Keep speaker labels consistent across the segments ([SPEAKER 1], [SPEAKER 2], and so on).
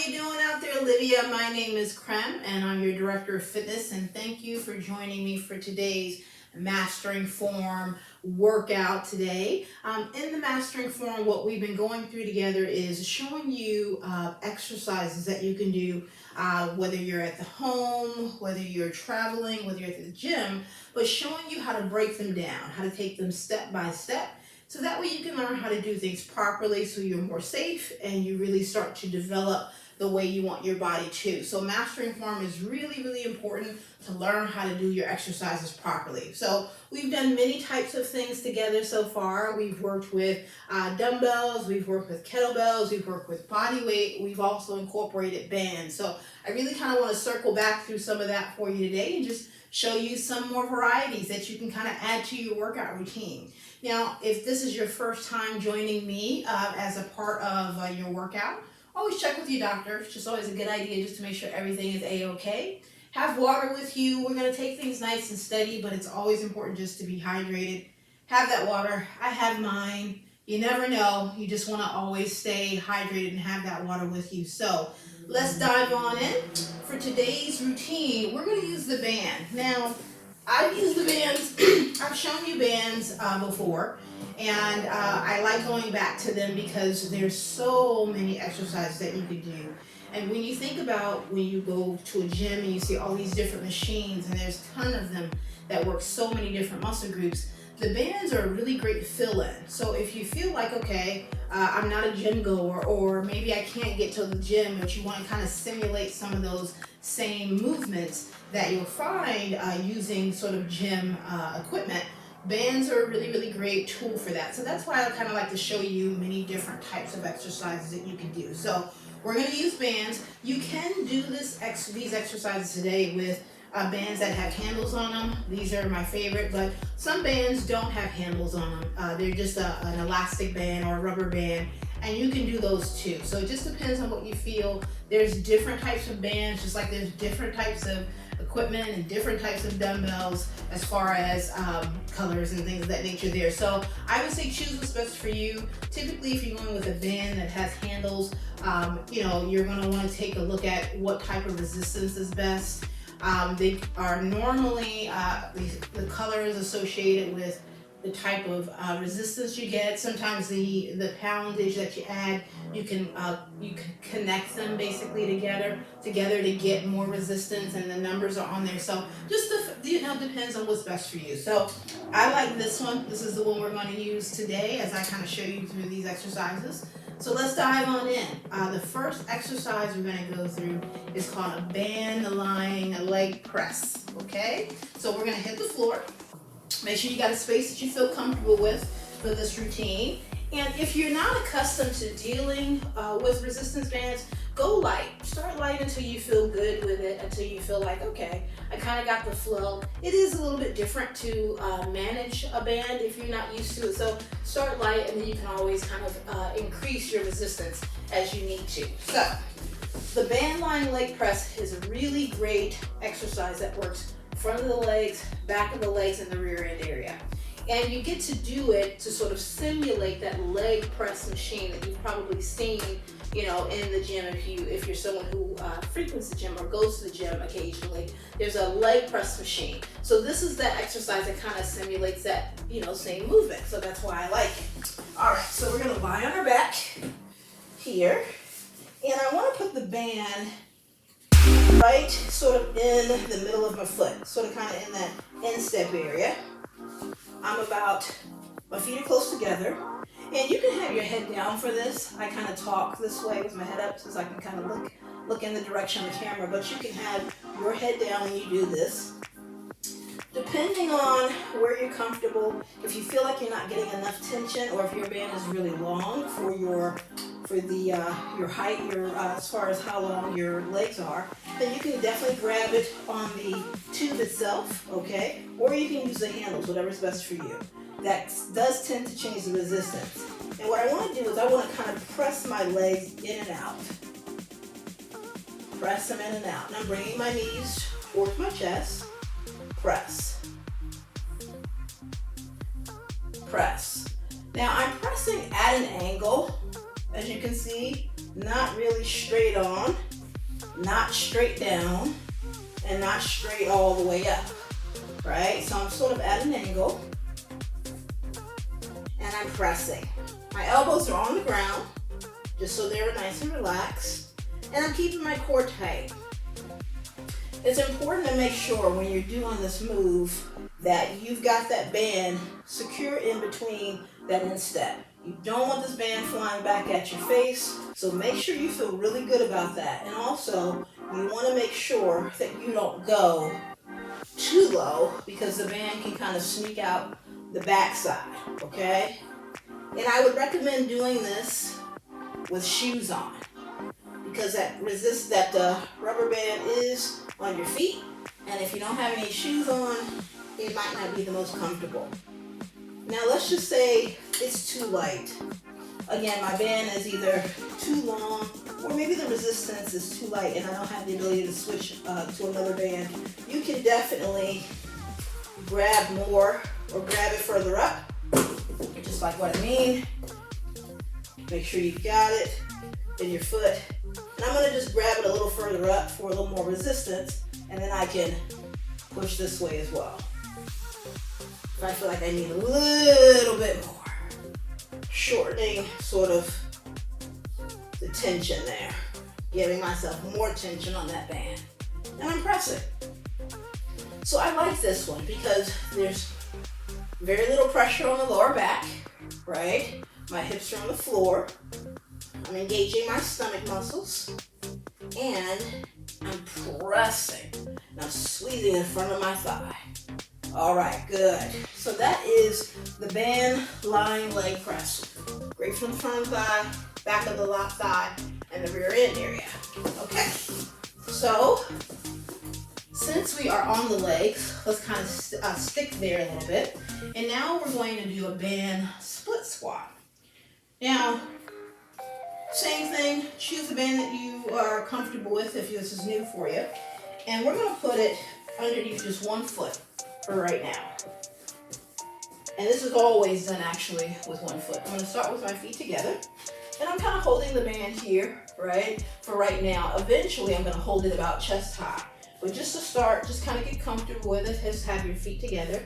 [SPEAKER 1] you doing out there, Olivia? My name is Krem, and I'm your Director of Fitness, and thank you for joining me for today's Mastering Form workout today. In the Mastering Form, what we've been going through together is showing you exercises that you can do, whether you're at the home, whether you're traveling, whether you're at the gym, but showing you how to break them down, how to take them step by step, so that way you can learn how to do things properly so you're more safe and you really start to develop the way you want your body to. So mastering form is really, really important to learn how to do your exercises properly. So we've done many types of things together so far. We've worked with dumbbells, we've worked with kettlebells, we've worked with body weight, we've also incorporated bands. So I really kind of want to circle back through some of that for you today and just show you some more varieties that you can kind of add to your workout routine. Now, if this is your first time joining me as a part of your workout, always check with your doctor. It's just always a good idea just to make sure everything is A-okay. Have water with you. We're going to take things nice and steady, but it's always important just to be hydrated. Have that water. I have mine. You never know. You just want to always stay hydrated and have that water with you. So let's dive on in. For today's routine, we're going to use the band. Now, I've used the bands, I've shown you bands before, and I like going back to them because there's so many exercises that you could do. And when you think about when you go to a gym and you see all these different machines, and there's a ton of them that work so many different muscle groups, the bands are a really great fill-in. So if you feel like, okay, I'm not a gym goer, or maybe I can't get to the gym, but you want to kind of simulate some of those same movements that you'll find using sort of gym equipment, bands are a really, really great tool for that. So that's why I kind of like to show you many different types of exercises that you can do. So we're going to use bands. You can do these exercises today with bands that have handles on them. These are my favorite, but some bands don't have handles on them. They're just an elastic band or a rubber band, and you can do those too. So it just depends on what you feel. There's different types of bands, just like there's different types of equipment and different types of dumbbells as far as colors and things of that nature there. So I would say choose what's best for you. Typically, if you're going with a band that has handles, you're going to want to take a look at what type of resistance is best. They are normally, the color is associated with the type of resistance you get. Sometimes the poundage that you add, you can connect them basically together to get more resistance, and the numbers are on there. So just depends on what's best for you. So I like this one. This is the one we're going to use today as I kind of show you through these exercises. So let's dive on in. The first exercise we're going to go through is called a band lying leg press. Okay, so we're going to hit the floor. Make sure you got a space that you feel comfortable with for this routine. And if you're not accustomed to dealing with resistance bands, go light. Start light until you feel good with it, until you feel like, okay, I kind of got the flow. It is a little bit different to manage a band if you're not used to it. So start light, and then you can always kind of increase your resistance as you need to. So the band lying leg press is a really great exercise that works front of the legs, back of the legs, and the rear end area. And you get to do it to sort of simulate that leg press machine that you've probably seen, in the gym. If you're someone who frequents the gym or goes to the gym occasionally, there's a leg press machine. So this is that exercise that kind of simulates that, same movement. So that's why I like it. All right, so we're gonna lie on our back here, and I want to put the band right sort of in the middle of my foot, sort of kind of in that instep area. My feet are close together, and you can have your head down for this. I kind of talk this way with my head up so I can kind of look in the direction of the camera, but you can have your head down when you do this. Depending on where you're comfortable, if you feel like you're not getting enough tension, or if your band is really long for your height, as far as how long your legs are, then you can definitely grab it on the tube itself, okay? Or you can use the handles, whatever's best for you. That does tend to change the resistance. And what I want to do is I want to kind of press my legs in and out. Press them in and out. And I'm bringing my knees towards my chest. Press. Press. Now I'm pressing at an angle, as you can see, not really straight on, not straight down, and not straight all the way up, right? So I'm sort of at an angle, and I'm pressing. My elbows are on the ground, just so they're nice and relaxed, and I'm keeping my core tight. It's important to make sure when you're doing this move that you've got that band secure in between that instep. You don't want this band flying back at your face, so make sure you feel really good about that. And also, you want to make sure that you don't go too low because the band can kind of sneak out the backside, okay? And I would recommend doing this with shoes on because that rubber band is on your feet, and if you don't have any shoes on, it might not be the most comfortable. Now let's just say it's too light. Again, my band is either too long or maybe the resistance is too light and I don't have the ability to switch to another band. You can definitely grab more or grab it further up, just like what I mean. Make sure you've got it in your foot. And I'm gonna just grab it a little further up for a little more resistance, and then I can push this way as well. If I feel like I need a little bit more, shortening sort of the tension there, giving myself more tension on that band, and I'm pressing. So I like this one because there's very little pressure on the lower back, right? My hips are on the floor. I'm engaging my stomach muscles, and I'm pressing. And I'm squeezing in front of my thigh. All right, good. So that is the band lying leg press. Great from the front of the thigh, back of the left thigh, and the rear end area. Okay, so since we are on the legs, let's kind of stick there a little bit. And now we're going to do a band split squat. Now, same thing, choose a band that you are comfortable with if this is new for you. And we're going to put it underneath just one foot for right now. And this is always done actually with one foot. I'm going to start with my feet together. And I'm kind of holding the band here, right, for right now. Eventually, I'm going to hold it about chest high. But just to start, just kind of get comfortable with it. Just have your feet together.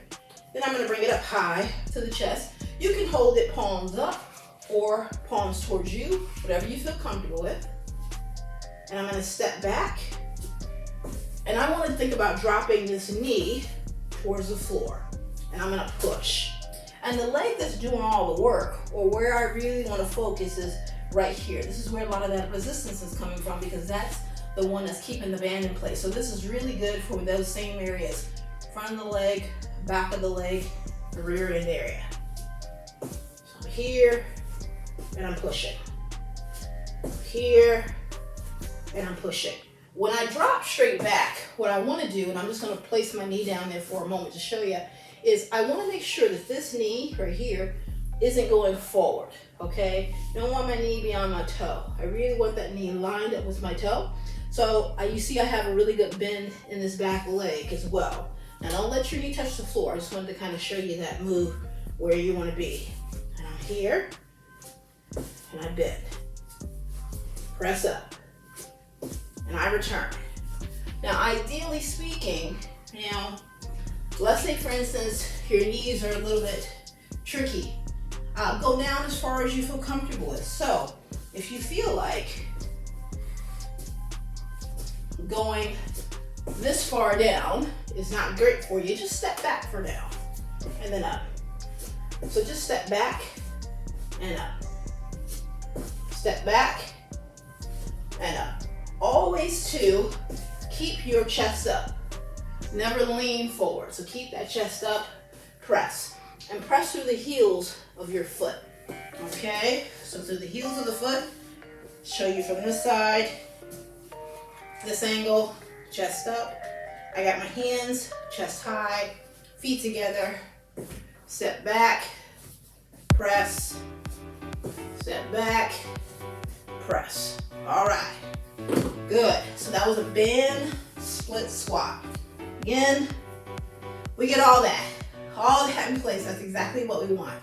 [SPEAKER 1] Then I'm going to bring it up high to the chest. You can hold it palms up or palms towards you, whatever you feel comfortable with. And I'm going to step back. And I want to think about dropping this knee towards the floor. And I'm going to push. And the leg that's doing all the work, or where I really want to focus, is right here. This is where a lot of that resistance is coming from because that's the one that's keeping the band in place. So this is really good for those same areas. Front of the leg, back of the leg, the rear end area. So I'm here, and I'm pushing. Here, and I'm pushing. When I drop straight back, what I want to do, and I'm just going to place my knee down there for a moment to show you, is I want to make sure that this knee right here isn't going forward, okay? I don't want my knee beyond my toe. I really want that knee lined up with my toe. So you see I have a really good bend in this back leg as well. Now don't let your knee touch the floor. I just wanted to kind of show you that move where you want to be. And I'm here, and I bend. Press up, and I return. Now ideally speaking, let's say for instance, your knees are a little bit tricky. Go down as far as you feel comfortable with. So if you feel like going this far down is not great for you, just step back for now and then up. So just step back and up. Step back and up. Always to keep your chest up. Never lean forward. So keep that chest up, press. And press through the heels of your foot. Okay? So through the heels of the foot, show you from this side, this angle, chest up. I got my hands, chest high, feet together, step back, press, step back, press. All right, good. So that was a band split squat. Again, we get all that in place. That's exactly what we want.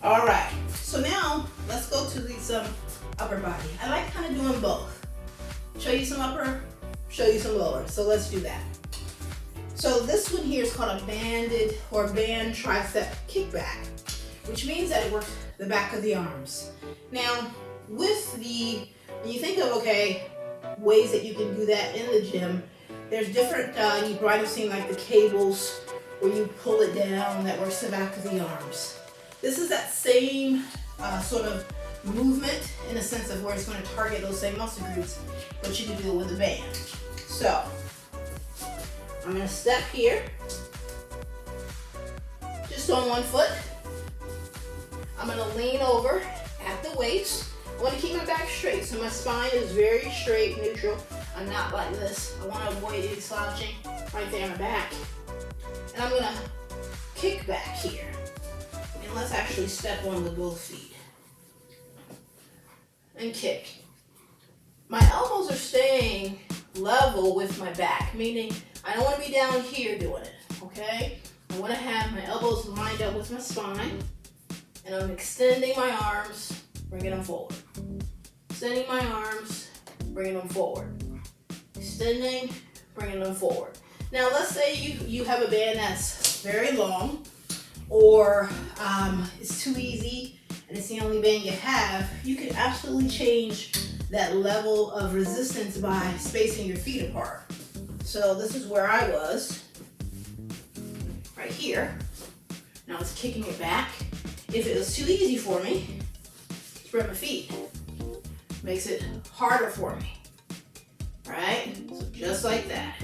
[SPEAKER 1] All right, so now let's go to these upper body. I like kind of doing both. Show you some upper, show you some lower. So let's do that. So this one here is called a banded or band tricep kickback, which means that it works the back of the arms. Now, with the, when you think of, okay, ways that you can do that in the gym, there's different, you might have seen like the cables where you pull it down, that works the back of the arms. This is that same sort of movement in a sense of where it's going to target those same muscle groups, but you can do it with a band. So, I'm going to step here, just on one foot. I'm going to lean over at the waist. I want to keep my back straight, so my spine is very straight, neutral. I'm not like this. I want to avoid any slouching right there on the back. And I'm going to kick back here. And let's actually step on with both feet. And kick. My elbows are staying level with my back, meaning I don't want to be down here doing it, okay? I want to have my elbows lined up with my spine, and I'm extending my arms, bringing them forward. Extending my arms, bringing them forward. Extending, bringing them forward. Now let's say you have a band that's very long, or it's too easy and it's the only band you have. You can absolutely change that level of resistance by spacing your feet apart. So this is where I was, right here. Now it's kicking it back. If it was too easy for me, spread my feet. Makes it harder for me, right? So just like that,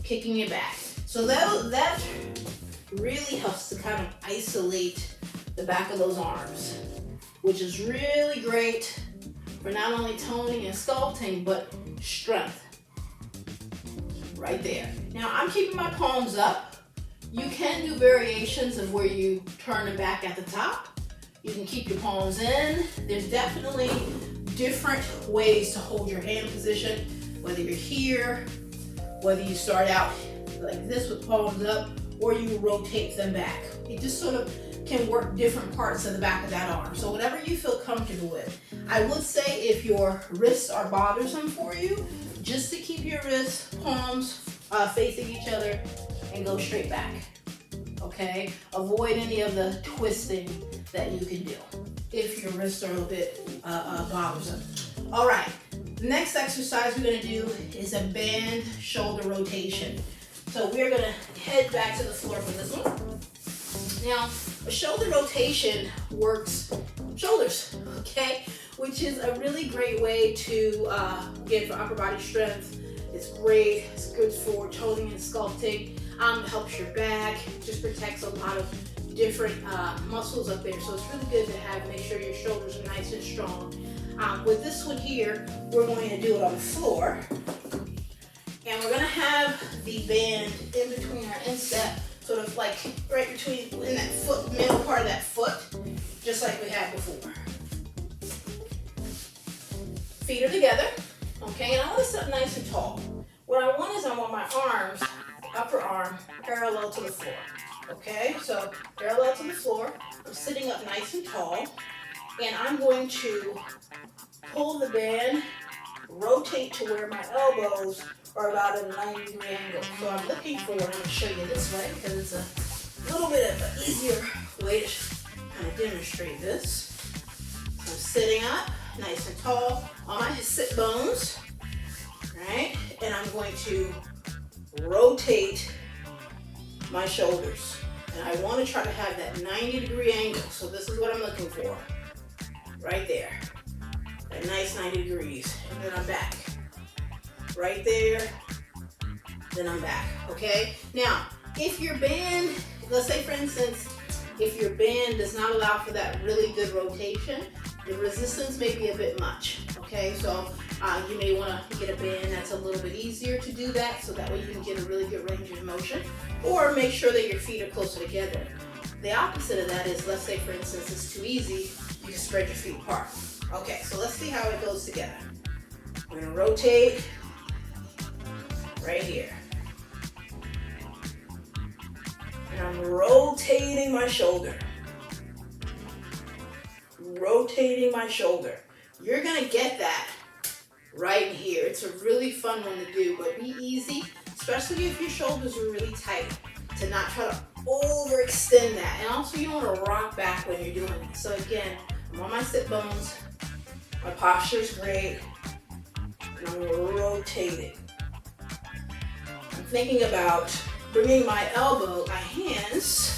[SPEAKER 1] kicking it back. So that really helps to kind of isolate the back of those arms, which is really great for not only toning and sculpting, but strength. Right there. Now I'm keeping my palms up. You can do variations of where you turn them back at the top. You can keep your palms in. There's definitely different ways to hold your hand position, whether you're here, whether you start out like this with palms up, or you rotate them back. It just sort of can work different parts of the back of that arm. So whatever you feel comfortable with. I would say if your wrists are bothersome for you, just to keep your wrists, palms facing each other and go straight back, okay? Avoid any of the twisting that you can do if your wrists are a bit bothersome. All right, the next exercise we're gonna do is a band shoulder rotation. So we're gonna head back to the floor for this one. Now, a shoulder rotation works shoulders, okay? Which is a really great way to get for upper body strength. It's great, it's good for toning and sculpting. Helps your back, just protects a lot of different muscles up there. So it's really good to make sure your shoulders are nice and strong. With this one here, we're going to do it on the floor. And we're gonna have the band in between our instep, sort of like right between, in that foot, middle part of that foot, just like we had before. Feet are together, okay, and I want to sit nice and tall. What I want is I want my arms, upper arm, parallel to the floor, okay? So parallel to the floor, I'm sitting up nice and tall, and I'm going to pull the band, rotate to where my elbows are about a 90-degree angle. So I'm looking for, I'm going to show you this way because it's a little bit of an easier way to kind of demonstrate this. I'm sitting up nice and tall on my sit bones, right? And I'm going to rotate my shoulders. And I want to try to have that 90-degree angle. So this is what I'm looking for, right there. That nice 90 degrees. And then I'm back. Right there, then I'm back, okay? Now, if your band, let's say for instance, if your band does not allow for that really good rotation, the resistance may be a bit much, okay? So you may want to get a band that's a little bit easier to do that, so that way you can get a really good range of motion, or make sure that your feet are closer together. The opposite of that is, let's say for instance, it's too easy, you can spread your feet apart. Okay, so let's see how it goes together. We're gonna rotate right here. And I'm rotating my shoulder. Rotating my shoulder. You're gonna get that right here. It's a really fun one to do, but be easy, especially if your shoulders are really tight, to not try to overextend that. And also, you don't want to rock back when you're doing it. So again, I'm on my sit bones, my posture is great, and I'm going to rotate it. I'm thinking about bringing my hands,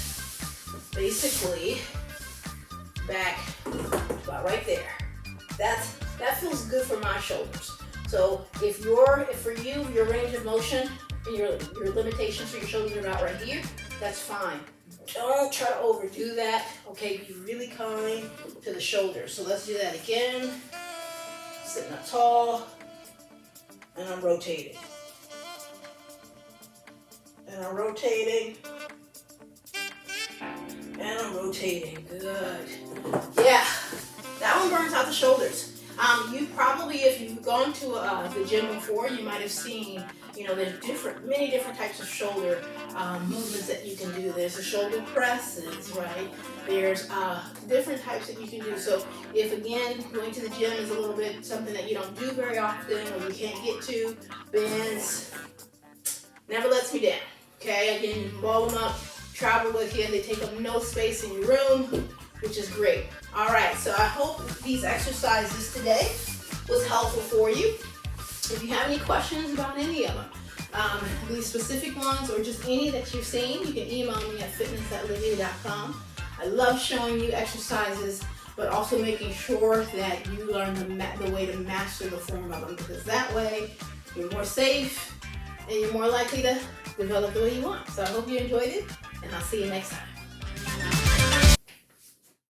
[SPEAKER 1] basically back about right there. That feels good for my shoulders. So if for you, your range of motion and your limitations for your shoulders are about right here, that's fine. Don't try to overdo that, okay? Be really kind to the shoulders. So let's do that again. Sitting up tall, and I'm rotating. And I'm rotating. And I'm rotating. Good. Yeah, that one burns out the shoulders. You probably, if you've gone to the gym before, you might have seen, there's many different types of shoulder movements that you can do. There's the shoulder presses, right? There's different types that you can do. So if, again, going to the gym is a little bit something that you don't do very often or you can't get to, bands never lets me down, okay? Again, you can ball them up, travel with you. They take up no space in your room, which is great. All right, so I hope these exercises today was helpful for you. If you have any questions about any of them, these specific ones or just any that you've seen, you can email me at fitness@livia.com. I love showing you exercises, but also making sure that you learn the way to master the form of them, because that way you're more safe and you're more likely to develop the way you want. So I hope you enjoyed it, and I'll see you next time.